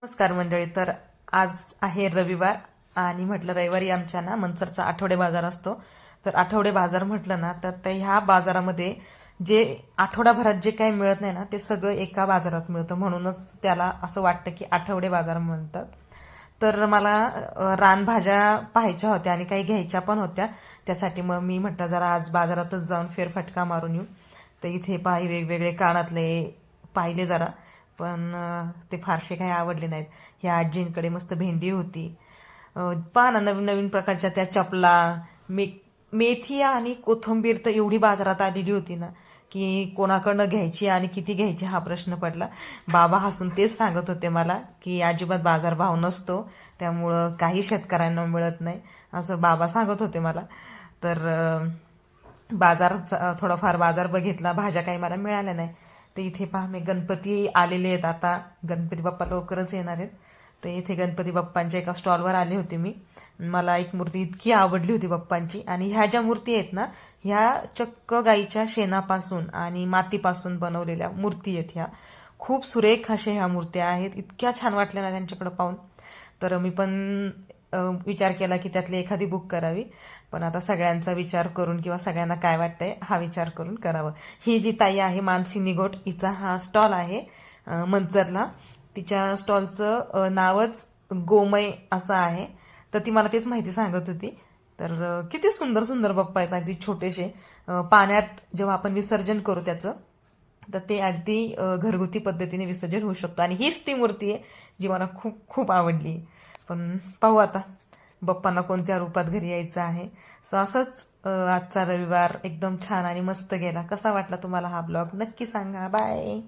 नमस्कार मंडळी. तर आज आहे रविवार आणि म्हटलं रविवारी आमच्या ना मनसरचा आठवडे बाजार असतो. तर आठवडे बाजार म्हटलं ना तर ह्या बाजारामध्ये जे आठवडाभरात जे काही मिळत नाही ना ते सगळं एका बाजारात मिळतं, म्हणूनच त्याला असं वाटतं की आठवडे बाजार म्हणतात. तर मला रानभाज्या पाहायच्या होत्या आणि काही घ्यायच्या पण होत्या. त्यासाठी मग मी म्हटलं जरा आज बाजारातच जाऊन फेरफटका मारून येऊ. तर इथे पाही वेगवेगळे कानातले पाहिले जरा, पण ते फारसे काही आवडले नाहीत. ह्या आजींकडे मस्त भेंडी होती. पहा ना, नवीन नवीन प्रकारच्या त्या चपला, मेथी आणि कोथिंबीर तर एवढी बाजारात आलेली होती ना की कोणाकडनं घ्यायची आणि किती घ्यायची हा प्रश्न पडला. बाबा हसून तेच सांगत होते मला की अजिबात बाजारभाव नसतो, त्यामुळं काही शेतकऱ्यांना मिळत नाही, असं बाबा सांगत होते मला. तर बाजार थोडाफार बाजार बघितला, भाज्या काही मला मिळाल्या नाही. तर इथे पहा, मी गणपती आलेले आहेत, आता गणपती बाप्पा लवकरच येणार आहेत. तर इथे गणपती बाप्पांच्या एका स्टॉलवर आले होते मी. मला एक मूर्ती इतकी आवडली होती बाप्पांची, आणि ह्या ज्या मूर्ती आहेत ना ह्या चक्क गाईच्या शेणापासून आणि मातीपासून बनवलेल्या मूर्ती आहेत. ह्या खूप सुरेख अशा ह्या मूर्त्या आहेत, इतक्या छान वाटल्या ना त्यांच्याकडे पाहून. तर मी पण विचार केला की त्यातली एखादी बुक करावी, पण आता सगळ्यांचा विचार करून किंवा सगळ्यांना काय वाटतंय हा विचार करून करावं. ही जी ताई आहे मानसी निगोट, हिचा हा स्टॉल आहे मंचरला. तिच्या स्टॉलचं नावच गोमय असं आहे. तर ती मला तेच माहिती सांगत होती. तर किती सुंदर सुंदर बाप्पा आहेत, अगदी छोटेसे. पाण्यात जेव्हा आपण विसर्जन करू त्याचं, तर ते अगदी घरगुती पद्धतीने विसर्जन होऊ शकतं. आणि हीच ती मूर्ती आहे जी मला खूप खूप आवडली. पण पाहू आता बाप्पांना कोणत्या रूपात घरी यायचं आहे. सो असंच आजचा रविवार एकदम छान आणि मस्त गेला. कसा वाटला तुम्हाला हा ब्लॉग नक्की सांगा. बाय.